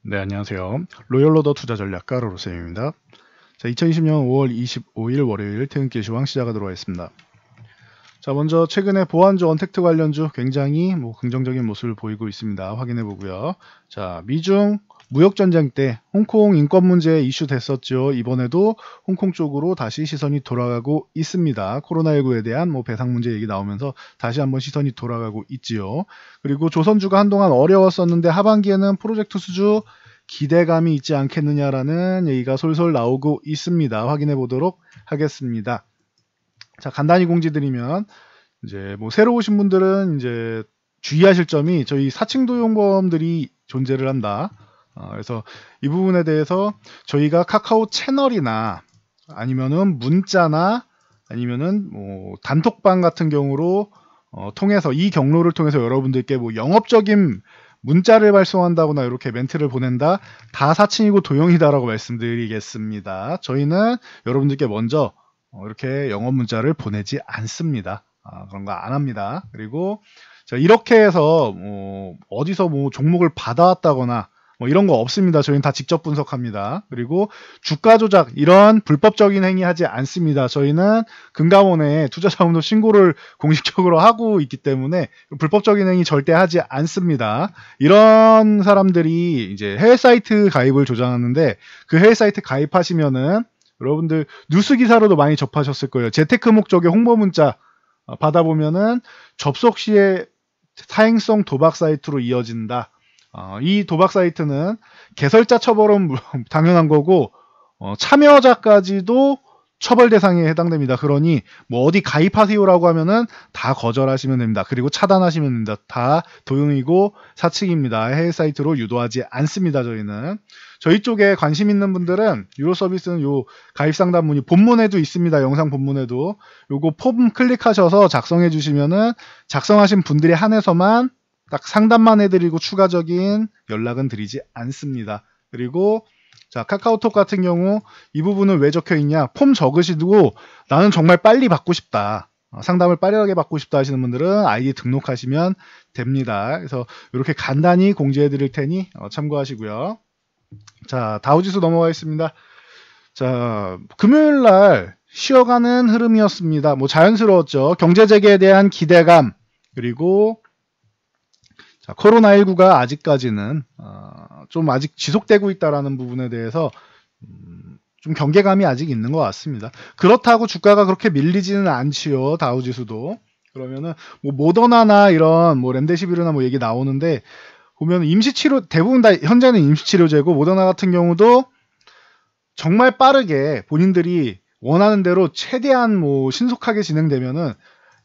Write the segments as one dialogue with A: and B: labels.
A: 네, 안녕하세요. 로열로더 투자전략가 로로쌤입니다. 자, 2020년 5월 25일 월요일 퇴근길 시황 시작하도록 하겠습니다. 자, 먼저 최근에 보안주 언택트 관련주 굉장히 긍정적인 모습을 보이고 있습니다. 확인해 보고요. 자, 미중 무역전쟁 때 홍콩 인권 문제 이슈 됐었죠. 이번에도 홍콩 쪽으로 다시 시선이 돌아가고 있습니다. 코로나19에 대한 배상 문제 얘기 나오면서 다시 한번 시선이 돌아가고 있지요. 그리고 조선주가 한동안 어려웠었는데 하반기에는 프로젝트 수주 기대감이 있지 않겠느냐라는 얘기가 솔솔 나오고 있습니다. 확인해 보도록 하겠습니다. 자, 간단히 공지드리면 이제 새로 오신 분들은 이제 주의하실 점이 저희 사칭도용보험들이 존재를 한다. 그래서 이 부분에 대해서 저희가 카카오 채널이나 아니면은 문자나 아니면은 단톡방 같은 경우로 통해서 이 경로를 통해서 여러분들께 영업적인 문자를 발송한다거나 이렇게 멘트를 보낸다. 다 사칭이고 도용이다라고 말씀드리겠습니다. 저희는 여러분들께 먼저 이렇게 영업 문자를 보내지 않습니다. 그런 거 안 합니다. 그리고 자, 이렇게 해서 어디서 종목을 받아왔다거나 이런 거 없습니다. 저희는 다 직접 분석합니다. 그리고 주가 조작 이런 불법적인 행위 하지 않습니다. 저희는 금감원에 투자자금도 신고를 공식적으로 하고 있기 때문에 불법적인 행위 절대 하지 않습니다. 이런 사람들이 이제 해외 사이트 가입을 조장하는데 그 해외 사이트 가입하시면은 여러분들 뉴스 기사로도 많이 접하셨을 거예요. 재테크 목적의 홍보 문자 받아보면은 접속 시에 사행성 도박 사이트로 이어진다. 이 도박 사이트는 개설자 처벌은 당연한 거고 참여자까지도 처벌 대상에 해당됩니다. 그러니 어디 가입하세요라고 하면은 다 거절하시면 됩니다. 그리고 차단하시면 됩니다. 다 도용이고 사측입니다. 해외 사이트로 유도하지 않습니다. 저희는 저희 쪽에 관심 있는 분들은 유로 서비스는 요 가입 상담 문의 본문에도 있습니다. 영상 본문에도 요거 폼 클릭하셔서 작성해 주시면은 작성하신 분들에 한해서만 딱 상담만 해드리고 추가적인 연락은 드리지 않습니다. 그리고 자, 카카오톡 같은 경우 이 부분은 왜 적혀 있냐? 폼 적으시고 나는 정말 빨리 받고 싶다. 상담을 빠르게 받고 싶다 하시는 분들은 아이디 등록하시면 됩니다. 그래서 이렇게 간단히 공지해 드릴 테니 참고하시고요. 자, 다우지수 넘어가겠습니다. 자, 금요일 날 쉬어가는 흐름이었습니다. 자연스러웠죠. 경제 재개에 대한 기대감 그리고 자, 코로나19가 아직까지는 좀 아직 지속되고 있다라는 부분에 대해서 좀 경계감이 아직 있는 것 같습니다. 그렇다고 주가가 그렇게 밀리지는 않지요. 다우지수도. 그러면은 모더나나 이런 렘데시비르나 얘기 나오는데 보면 임시치료 대부분 다 현재는 임시치료제고 모더나 같은 경우도 정말 빠르게 본인들이 원하는 대로 최대한 신속하게 진행되면은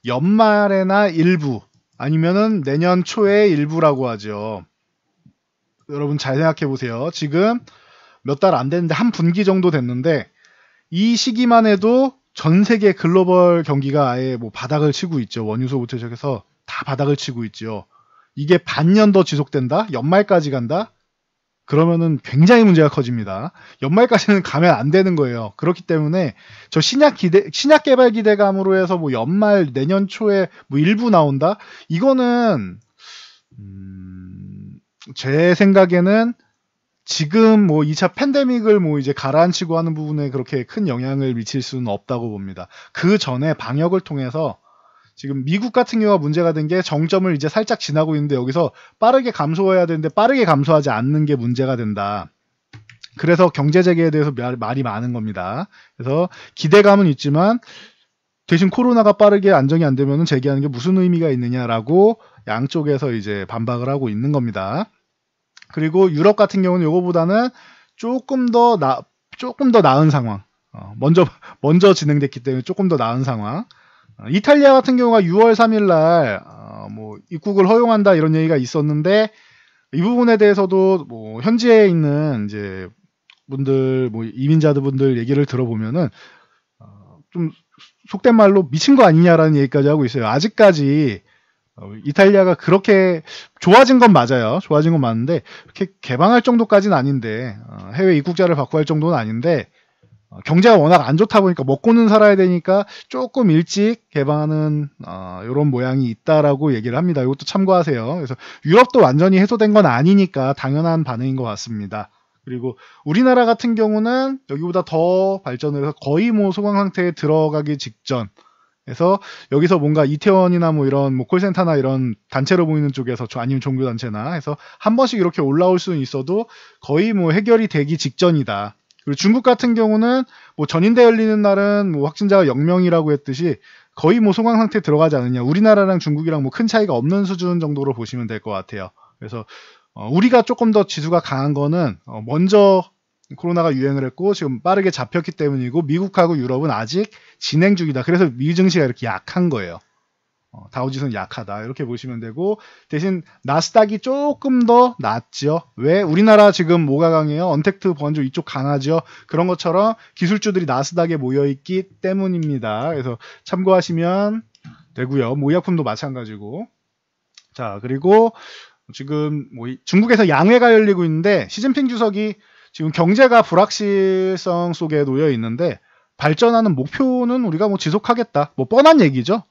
A: 연말에나 일부 아니면은 내년 초에 일부라고 하죠. 여러분 잘 생각해 보세요. 지금 몇 달 안 됐는데 한 분기 정도 됐는데 이 시기만 해도 전 세계 글로벌 경기가 아예 바닥을 치고 있죠. 원유소부터 시작해서 다 바닥을 치고 있죠. 이게 반년 더 지속된다? 연말까지 간다? 그러면은 굉장히 문제가 커집니다. 연말까지는 가면 안 되는 거예요. 그렇기 때문에 저 신약 개발 기대감으로 해서 연말 내년 초에 일부 나온다? 이거는 제 생각에는 지금 2차 팬데믹을 이제 가라앉히고 하는 부분에 그렇게 큰 영향을 미칠 수는 없다고 봅니다. 그 전에 방역을 통해서 지금 미국 같은 경우가 문제가 된 게 정점을 이제 살짝 지나고 있는데 여기서 빠르게 감소해야 되는데 빠르게 감소하지 않는 게 문제가 된다. 그래서 경제 재개에 대해서 말이 많은 겁니다. 그래서 기대감은 있지만 대신 코로나가 빠르게 안정이 안 되면 재개하는 게 무슨 의미가 있느냐라고 양쪽에서 이제 반박을 하고 있는 겁니다. 그리고 유럽 같은 경우는 이거보다는 조금 더 나은 상황. 먼저 진행됐기 때문에 조금 더 나은 상황. 이탈리아 같은 경우가 6월 3일 날 입국을 허용한다 이런 얘기가 있었는데 이 부분에 대해서도 현지에 있는 이제 분들 이민자분들 얘기를 들어보면은 좀 속된 말로 미친 거 아니냐라는 얘기까지 하고 있어요. 아직까지 이탈리아가 그렇게 좋아진 건 맞아요. 좋아진 건 맞는데 그렇게 개방할 정도까지는 아닌데 해외 입국자를 받고 할 정도는 아닌데 경제가 워낙 안 좋다 보니까 먹고는 살아야 되니까 조금 일찍 개방하는 이런 모양이 있다라고 얘기를 합니다. 이것도 참고하세요. 그래서 유럽도 완전히 해소된 건 아니니까 당연한 반응인 것 같습니다. 그리고 우리나라 같은 경우는 여기보다 더 발전을 해서 거의 뭐 소강 상태에 들어가기 직전. 그래서 여기서 뭔가 이태원이나 뭐 이런 뭐 콜센터나 이런 단체로 보이는 쪽에서 아니면 종교 단체나 해서 한 번씩 이렇게 올라올 수는 있어도 거의 뭐 해결이 되기 직전이다. 그리고 중국 같은 경우는 뭐 전인대 열리는 날은 뭐 확진자가 0명이라고 했듯이 거의 뭐 소강 상태에 들어가지 않느냐. 우리나라랑 중국이랑 뭐 큰 차이가 없는 수준 정도로 보시면 될 것 같아요. 그래서 우리가 조금 더 지수가 강한 거는 먼저 코로나가 유행을 했고 지금 빠르게 잡혔기 때문이고 미국하고 유럽은 아직 진행 중이다. 그래서 미 증시가 이렇게 약한 거예요. 다우지수는 약하다. 이렇게 보시면 되고 대신 나스닥이 조금 더 낫죠. 왜? 우리나라 지금 뭐가 강해요? 언택트, 번조 이쪽 강하죠. 그런 것처럼 기술주들이 나스닥에 모여있기 때문입니다. 그래서 참고하시면 되고요. 모의약품도 마찬가지고. 자, 그리고 지금 뭐 중국에서 양회가 열리고 있는데 시진핑 주석이 지금 경제가 불확실성 속에 놓여 있는데 발전하는 목표는 우리가 뭐 지속하겠다. 뭐 뻔한 얘기죠.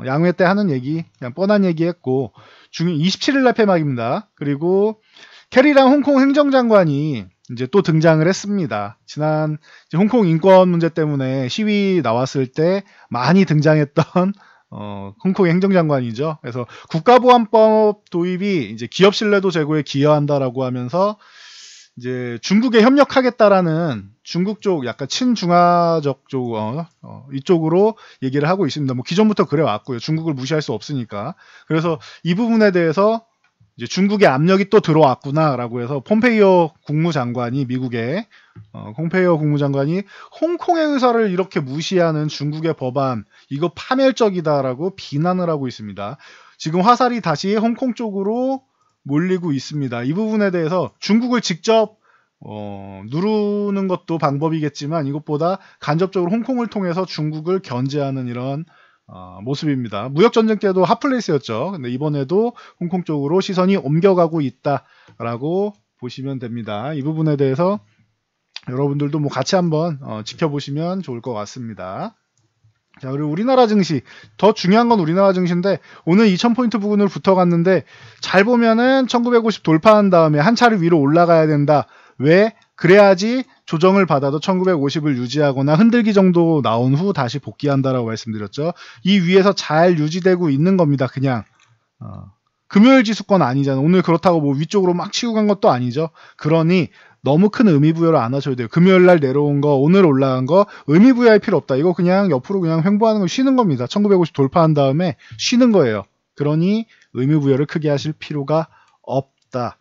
A: 양회 때 하는 얘기 그냥 뻔한 얘기했고 27일 날 폐막입니다. 그리고 캐리랑 홍콩 행정장관이 이제 또 등장을 했습니다. 지난 이제 홍콩 인권 문제 때문에 시위 나왔을 때 많이 등장했던 홍콩 행정장관이죠. 그래서 국가보안법 도입이 이제 기업 신뢰도 제고에 기여한다라고 하면서 이제 중국에 협력하겠다라는 중국 쪽 약간 친중화적 쪽 이쪽으로 얘기를 하고 있습니다. 뭐 기존부터 그래 왔고요. 중국을 무시할 수 없으니까. 그래서 이 부분에 대해서 이제 중국의 압력이 또 들어왔구나라고 해서 폼페이오 국무장관이 미국의 폼페이오 국무장관이 홍콩의 의사를 이렇게 무시하는 중국의 법안 이거 파멸적이다라고 비난을 하고 있습니다. 지금 화살이 다시 홍콩 쪽으로 몰리고 있습니다. 이 부분에 대해서 중국을 직접 누르는 것도 방법이겠지만 이것보다 간접적으로 홍콩을 통해서 중국을 견제하는 이런 모습입니다. 무역전쟁 때도 핫플레이스였죠. 근데 이번에도 홍콩 쪽으로 시선이 옮겨가고 있다라고 보시면 됩니다. 이 부분에 대해서 여러분들도 뭐 같이 한번 지켜보시면 좋을 것 같습니다. 자, 그리고 우리나라 증시 더 중요한 건 우리나라 증시인데 오늘 2000포인트 부근으로 붙어갔는데 잘 보면은 1950 돌파한 다음에 한 차례 위로 올라가야 된다. 왜? 그래야지 조정을 받아도 1950을 유지하거나 흔들기 정도 나온 후 다시 복귀한다라고 말씀드렸죠. 이 위에서 잘 유지되고 있는 겁니다. 그냥 금요일 지수권 아니잖아. 오늘 그렇다고 뭐 위쪽으로 막 치고 간 것도 아니죠. 그러니 너무 큰 의미 부여를 안 하셔도 돼요. 금요일 날 내려온 거, 오늘 올라간 거 의미 부여할 필요 없다. 이거 그냥 옆으로 그냥 횡보하는 거 쉬는 겁니다. 1950 돌파한 다음에 쉬는 거예요. 그러니 의미 부여를 크게 하실 필요가 없다.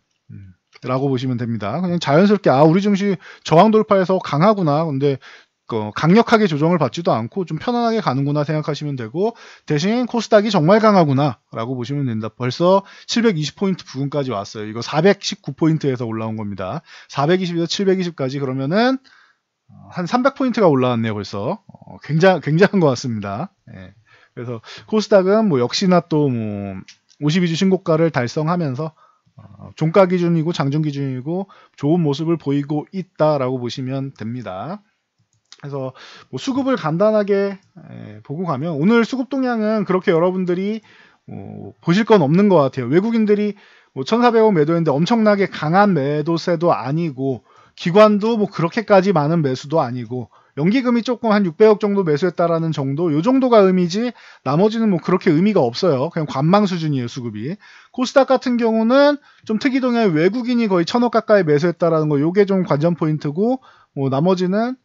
A: 라고 보시면 됩니다. 그냥 자연스럽게 우리 증시 저항 돌파해서 강하구나. 근데 강력하게 조정을 받지도 않고 좀 편안하게 가는구나 생각하시면 되고 대신 코스닥이 정말 강하구나 라고 보시면 된다. 벌써 720포인트 부근까지 왔어요. 이거 419포인트에서 올라온 겁니다. 420에서 720까지 그러면은 한 300포인트가 올라왔네요. 벌써 굉장한 것 같습니다. 예. 그래서 코스닥은 뭐 역시나 또 뭐 52주 신고가를 달성하면서 종가 기준이고 장중 기준이고 좋은 모습을 보이고 있다라고 보시면 됩니다. 그래서 뭐 수급을 간단하게 보고 가면 오늘 수급 동향은 그렇게 여러분들이 보실 건 없는 것 같아요. 외국인들이 뭐 1,400억 매도했는데 엄청나게 강한 매도세도 아니고 기관도 뭐 그렇게까지 많은 매수도 아니고 연기금이 조금 한 600억 정도 매수했다라는 정도 요 정도가 의미지 나머지는 뭐 그렇게 의미가 없어요. 그냥 관망 수준이에요. 수급이. 코스닥 같은 경우는 좀 특이 동향 외국인이 거의 1,000억 가까이 매수했다라는 거 요게 좀 관전 포인트고 뭐 나머지는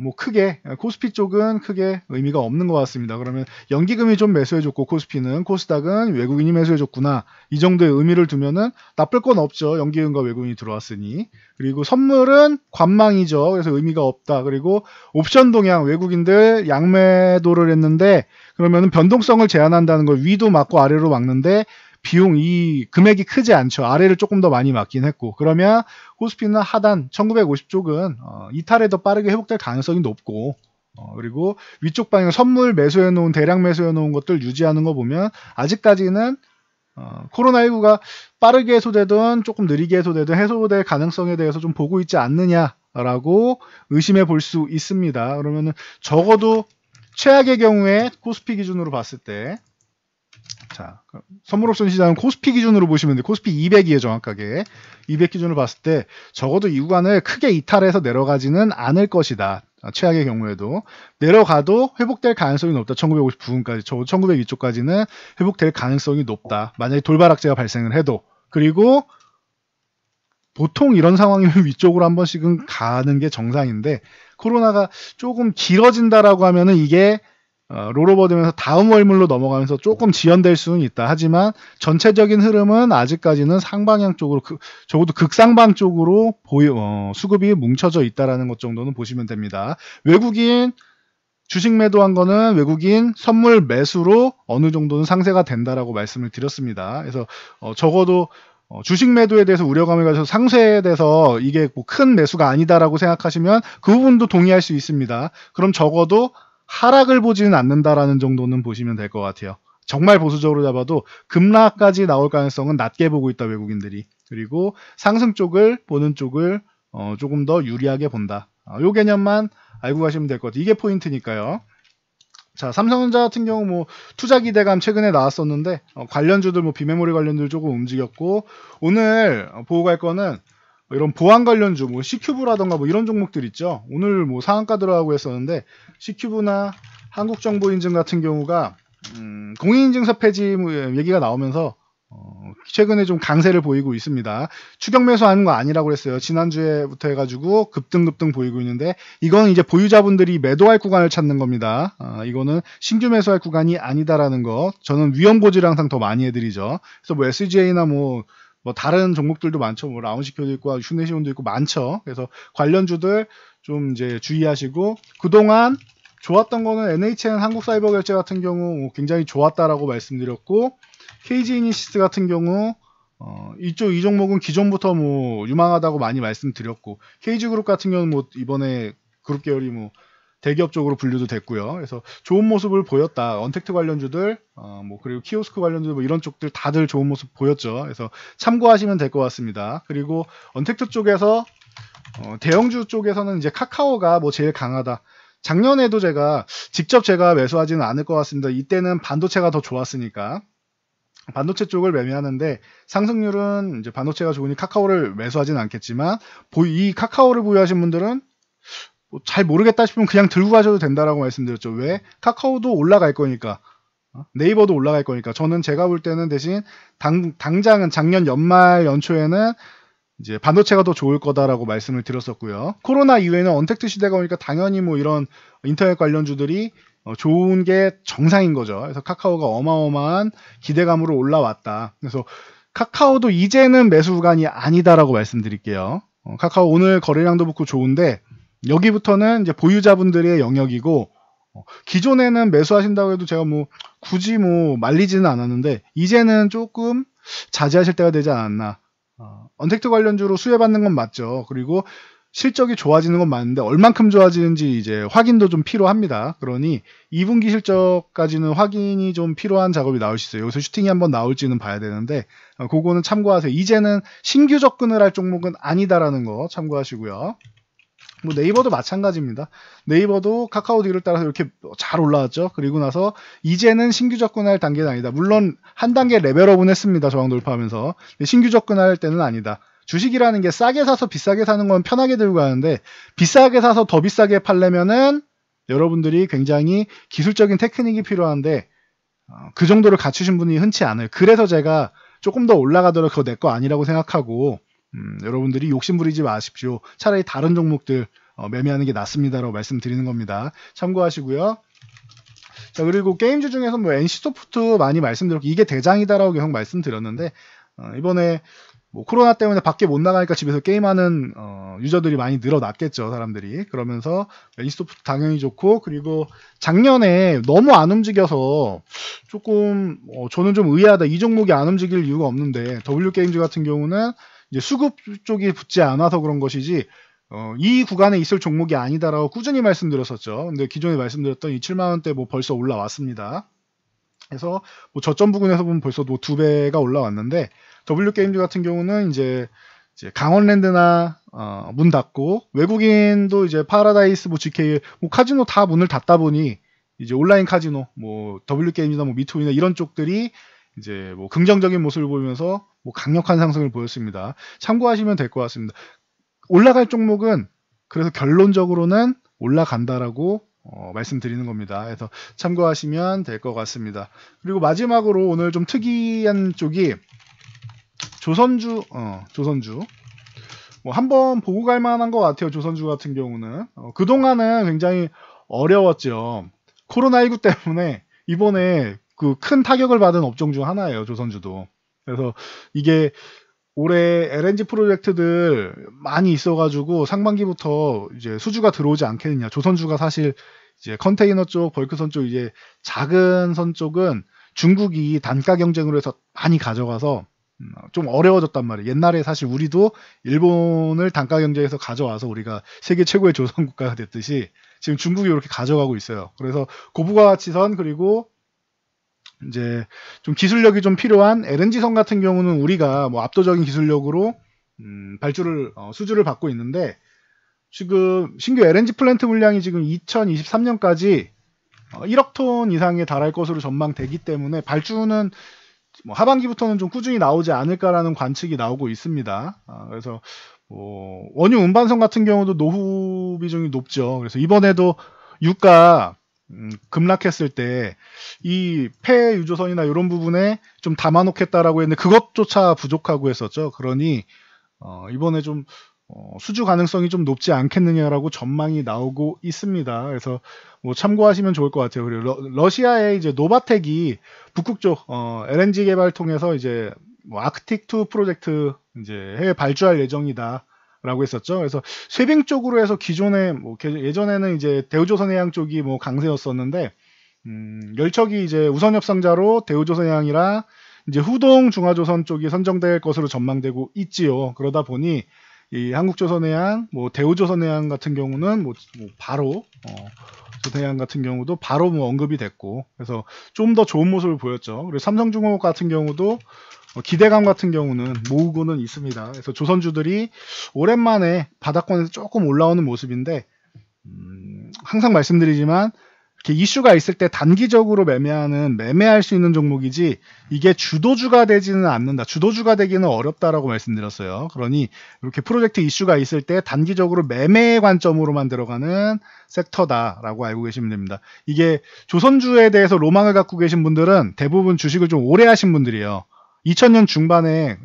A: 뭐 크게 코스피 쪽은 크게 의미가 없는 것 같습니다. 그러면 연기금이 좀 매수해줬고 코스피는 코스닥은 외국인이 매수해줬구나 이 정도의 의미를 두면은 나쁠 건 없죠. 연기금과 외국인이 들어왔으니. 그리고 선물은 관망이죠. 그래서 의미가 없다. 그리고 옵션 동향 외국인들 양매도를 했는데 그러면은 변동성을 제한한다는 걸 위도 막고 아래로 막는데 비용 이 금액이 크지 않죠. 아래를 조금 더 많이 맞긴 했고 그러면 코스피는 하단 1950 쪽은 이탈에 더 빠르게 회복될 가능성이 높고 그리고 위쪽 방향 선물 매수해 놓은 대량 매수해 놓은 것들 유지하는 거 보면 아직까지는 코로나19가 빠르게 해소되든 조금 느리게 해소되든 해소될 가능성에 대해서 좀 보고 있지 않느냐라고 의심해 볼 수 있습니다. 그러면은 적어도 최악의 경우에 코스피 기준으로 봤을 때, 자, 선물 옵션 시장은 코스피 기준으로 보시면 돼요. 코스피 200이에요, 정확하게. 200 기준으로 봤을 때 적어도 이 구간을 크게 이탈해서 내려가지는 않을 것이다. 최악의 경우에도 내려가도 회복될 가능성이 높다. 1950 부근까지, 저 1900 이쪽까지는 회복될 가능성이 높다. 만약에 돌발악재가 발생을 해도. 그리고 보통 이런 상황이면 위쪽으로 한 번씩은 가는 게 정상인데, 코로나가 조금 길어진다라고 하면은 이게 롤오버 되면서 다음 월물로 넘어가면서 조금 지연될 수는 있다. 하지만 전체적인 흐름은 아직까지는 상방향 쪽으로, 적어도 극상방 쪽으로 수급이 뭉쳐져 있다라는 것 정도는 보시면 됩니다. 외국인 주식 매도한 거는 외국인 선물 매수로 어느 정도는 상쇄가 된다라고 말씀을 드렸습니다. 그래서 적어도 주식 매도에 대해서 우려감을 가져서 상쇄돼서 이게 뭐 큰 매수가 아니다라고 생각하시면 그 부분도 동의할 수 있습니다. 그럼 적어도 하락을 보지는 않는다라는 정도는 보시면 될 것 같아요. 정말 보수적으로 잡아도 급락까지 나올 가능성은 낮게 보고 있다, 외국인들이. 그리고 상승 쪽을 보는 쪽을 조금 더 유리하게 본다. 요 개념만 알고 가시면 될 것 같아요. 이게 포인트니까요. 자, 삼성전자 같은 경우 뭐 투자 기대감 최근에 나왔었는데 관련주들 뭐 비메모리 관련주들 조금 움직였고, 오늘 보고 갈 거는 이런 보안 관련주, 뭐 C큐브라던가 뭐 이런 종목들 있죠. 오늘 뭐 상한가 들어가고 했었는데, C큐브나 한국정보인증 같은 경우가 공인인증서 폐지 얘기가 나오면서 최근에 좀 강세를 보이고 있습니다. 추격 매수하는 거 아니라고 그랬어요. 지난주에부터 해가지고 급등 보이고 있는데, 이건 이제 보유자분들이 매도할 구간을 찾는 겁니다. 이거는 신규 매수할 구간이 아니다라는 거, 저는 위험 고지를 항상 더 많이 해드리죠. 그래서 뭐 SGA나 뭐 다른 종목들도 많죠. 뭐 라운시켜도 있고 휴네시온도 있고 많죠. 그래서 관련주들 좀 이제 주의하시고, 그동안 좋았던 거는 NHN 한국사이버결제 같은 경우 굉장히 좋았다라고 말씀드렸고, KG이니시스 같은 경우 이 종목은 기존부터 뭐 유망하다고 많이 말씀드렸고, KG그룹 같은 경우는 뭐 이번에 그룹 계열이 뭐 대기업 쪽으로 분류도 됐고요. 그래서 좋은 모습을 보였다. 언택트 관련주들, 뭐 그리고 키오스크 관련주들, 뭐 이런 쪽들 다들 좋은 모습 보였죠. 그래서 참고하시면 될 것 같습니다. 그리고 언택트 쪽에서 대형주 쪽에서는 이제 카카오가 뭐 제일 강하다. 작년에도 직접 제가 매수하지는 않을 것 같습니다. 이때는 반도체가 더 좋았으니까 반도체 쪽을 매매하는데, 상승률은 이제 반도체가 좋으니 카카오를 매수하지는 않겠지만, 이 카카오를 보유하신 분들은 뭐 잘 모르겠다 싶으면 그냥 들고 가셔도 된다라고 말씀드렸죠. 왜? 카카오도 올라갈 거니까, 네이버도 올라갈 거니까. 저는 제가 볼 때는 대신 당장은 작년 연말 연초에는 이제 반도체가 더 좋을 거다라고 말씀을 드렸었고요. 코로나 이후에는 언택트 시대가 오니까 당연히 뭐 이런 인터넷 관련주들이 좋은 게 정상인 거죠. 그래서 카카오가 어마어마한 기대감으로 올라왔다. 그래서 카카오도 이제는 매수 구간이 아니다라고 말씀드릴게요. 카카오 오늘 거래량도 beaucoup 좋은데, 여기부터는 이제 보유자분들의 영역이고, 기존에는 매수하신다고 해도 제가 뭐 굳이 뭐 말리지는 않았는데, 이제는 조금 자제하실 때가 되지 않았나. 언택트 관련주로 수혜받는 건 맞죠. 그리고 실적이 좋아지는 건 맞는데 얼만큼 좋아지는지 이제 확인도 좀 필요합니다. 그러니 2분기 실적까지는 확인이 좀 필요한 작업이 나올 수 있어요. 여기서 슈팅이 한번 나올지는 봐야 되는데, 그거는 참고하세요. 이제는 신규 접근을 할 종목은 아니다라는 거 참고하시고요. 뭐 네이버도 마찬가지입니다. 네이버도 카카오 딜을 따라서 이렇게 잘 올라왔죠. 그리고 나서 이제는 신규 접근할 단계는 아니다. 물론 한 단계 레벨업은 했습니다. 저항 돌파하면서. 신규 접근할 때는 아니다. 주식이라는 게 싸게 사서 비싸게 사는 건 편하게 들고 가는데, 비싸게 사서 더 비싸게 팔려면은 여러분들이 굉장히 기술적인 테크닉이 필요한데, 그 정도를 갖추신 분이 흔치 않아요. 그래서 제가 조금 더 올라가더라도 그거 내 거 아니라고 생각하고, 여러분들이 욕심부리지 마십시오. 차라리 다른 종목들 매매하는 게 낫습니다라고 말씀드리는 겁니다. 참고하시고요. 자, 그리고 게임주 중에서 뭐 NC소프트 많이 말씀드렸고, 이게 대장이다라고 계속 말씀드렸는데, 이번에 뭐 코로나 때문에 밖에 못 나가니까 집에서 게임하는 유저들이 많이 늘어났겠죠, 사람들이. 그러면서 NC소프트 당연히 좋고, 그리고 작년에 너무 안 움직여서 조금 저는 좀 의아하다. 이 종목이 안 움직일 이유가 없는데, W게임즈 같은 경우는 이제 수급 쪽이 붙지 않아서 그런 것이지, 이 구간에 있을 종목이 아니다라고 꾸준히 말씀드렸었죠. 근데 기존에 말씀드렸던 이 7만원대 뭐 벌써 올라왔습니다. 그래서 뭐 저점 부근에서 보면 벌써 뭐 2배가 올라왔는데 W게임즈 같은 경우는 이제 강원랜드나 문 닫고 외국인도 이제 파라다이스, 뭐 GK, 뭐 카지노 다 문을 닫다 보니 이제 온라인 카지노, 뭐 W게임즈나 뭐 미토이나 이런 쪽들이 이제 뭐 긍정적인 모습을 보이면서 뭐 강력한 상승을 보였습니다. 참고하시면 될 것 같습니다. 올라갈 종목은 그래서 결론적으로는 올라간다라고 말씀드리는 겁니다. 그래서 참고하시면 될 것 같습니다. 그리고 마지막으로 오늘 좀 특이한 쪽이 조선주 뭐 한번 보고 갈 만한 것 같아요. 조선주 같은 경우는 그동안은 굉장히 어려웠죠. 코로나19 때문에 이번에 그 큰 타격을 받은 업종 중 하나예요. 조선주도. 그래서 이게 올해 LNG 프로젝트들 많이 있어가지고 상반기부터 이제 수주가 들어오지 않겠느냐. 조선주가 사실 이제 컨테이너 쪽, 벌크선 쪽, 이제 작은 선 쪽은 중국이 단가 경쟁으로 해서 많이 가져가서 좀 어려워졌단 말이에요. 옛날에 사실 우리도 일본을 단가 경쟁에서 가져와서 우리가 세계 최고의 조선 국가가 됐듯이 지금 중국이 이렇게 가져가고 있어요. 그래서 고부가가치선, 그리고 이제 좀 기술력이 좀 필요한 LNG선 같은 경우는 우리가 뭐 압도적인 기술력으로 수주를 받고 있는데, 지금 신규 LNG 플랜트 물량이 지금 2023년까지 1억 톤 이상에 달할 것으로 전망되기 때문에 발주는 뭐 하반기부터는 좀 꾸준히 나오지 않을까라는 관측이 나오고 있습니다. 그래서 원유 운반선 같은 경우도 노후 비중이 높죠. 그래서 이번에도 유가 급락했을 때 이 폐 유조선이나 이런 부분에 좀 담아놓겠다라고 했는데 그것조차 부족하고 했었죠. 그러니 이번에 좀 수주 가능성이 좀 높지 않겠느냐라고 전망이 나오고 있습니다. 그래서 뭐 참고하시면 좋을 것 같아요. 그리고 러시아의 이제 노바텍이 북극 쪽 LNG 개발 통해서 이제 뭐 아크틱2 프로젝트 이제 해외 발주할 예정이다라고 했었죠. 그래서 쇠빙 쪽으로 해서 기존에 뭐 예전에는 이제 대우조선해양 쪽이 뭐 강세였었는데 열척이 이제 우선 협상자로 대우조선해양이랑 이제 후동 중화조선 쪽이 선정될 것으로 전망되고 있지요. 그러다 보니 이 한국조선해양, 뭐 대우조선해양 같은 경우는 뭐 바로 조선해양 같은 경우도 바로 뭐 언급이 됐고, 그래서 좀 더 좋은 모습을 보였죠. 그리고 삼성중공업 같은 경우도 기대감 같은 경우는 모으고는 있습니다. 그래서 조선주들이 오랜만에 바닥권에서 조금 올라오는 모습인데, 항상 말씀드리지만 이렇게 이슈가 있을 때 단기적으로 매매할 수 있는 종목이지 이게 주도주가 되지는 않는다. 주도주가 되기는 어렵다라고 말씀드렸어요. 그러니 이렇게 프로젝트 이슈가 있을 때 단기적으로 매매 관점으로만 들어가는 섹터다라고 알고 계시면 됩니다. 이게 조선주에 대해서 로망을 갖고 계신 분들은 대부분 주식을 좀 오래 하신 분들이에요. 2000년 중반에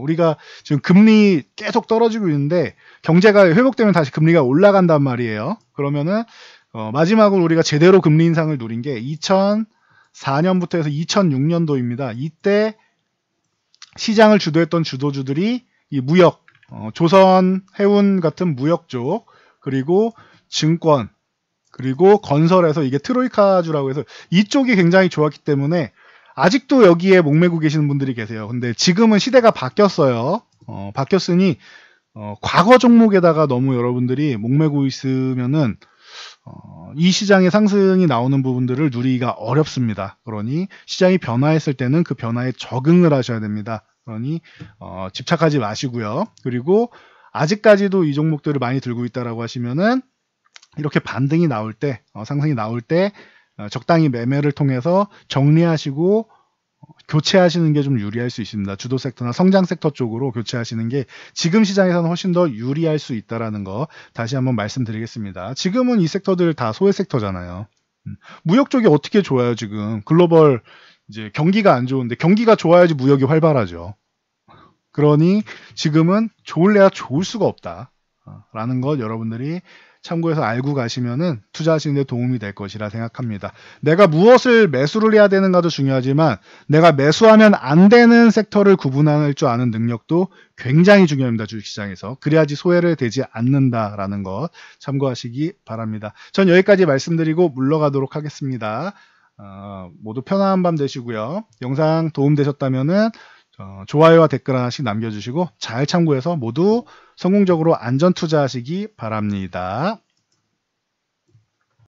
A: 우리가 지금 금리 계속 떨어지고 있는데 경제가 회복되면 다시 금리가 올라간단 말이에요. 그러면은 마지막으로 우리가 제대로 금리 인상을 누린 게 2004년부터 해서 2006년도입니다. 이때 시장을 주도했던 주도주들이 이 무역, 조선, 해운 같은 무역 쪽, 그리고 증권, 그리고 건설에서 이게 트로이카주라고 해서 이쪽이 굉장히 좋았기 때문에 아직도 여기에 목매고 계시는 분들이 계세요. 근데 지금은 시대가 바뀌었어요. 바뀌었으니 과거 종목에다가 너무 여러분들이 목매고 있으면은 이 시장의 상승이 나오는 부분들을 누리기가 어렵습니다. 그러니 시장이 변화했을 때는 그 변화에 적응을 하셔야 됩니다. 그러니 집착하지 마시고요. 그리고 아직까지도 이 종목들을 많이 들고 있다라고 하시면은 이렇게 반등이 나올 때, 상승이 나올 때 적당히 매매를 통해서 정리하시고 교체하시는 게 좀 유리할 수 있습니다. 주도 섹터나 성장 섹터 쪽으로 교체하시는 게 지금 시장에서는 훨씬 더 유리할 수 있다라는 거 다시 한번 말씀드리겠습니다. 지금은 이 섹터들 다 소외 섹터잖아요. 무역 쪽이 어떻게 좋아요? 지금 글로벌 이제 경기가 안 좋은데 경기가 좋아야지 무역이 활발하죠. 그러니 지금은 좋을래야 좋을 수가 없다라는 것 여러분들이 참고해서 알고 가시면은 투자하시는 데 도움이 될 것이라 생각합니다. 내가 무엇을 매수를 해야 되는가도 중요하지만 내가 매수하면 안 되는 섹터를 구분할 줄 아는 능력도 굉장히 중요합니다. 주식시장에서. 그래야지 소외를 되지 않는다라는 것 참고하시기 바랍니다. 전 여기까지 말씀드리고 물러가도록 하겠습니다. 모두 편안한 밤 되시고요. 영상 도움되셨다면은 좋아요와 댓글 하나씩 남겨주시고 잘 참고해서 모두 성공적으로 안전 투자하시기 바랍니다.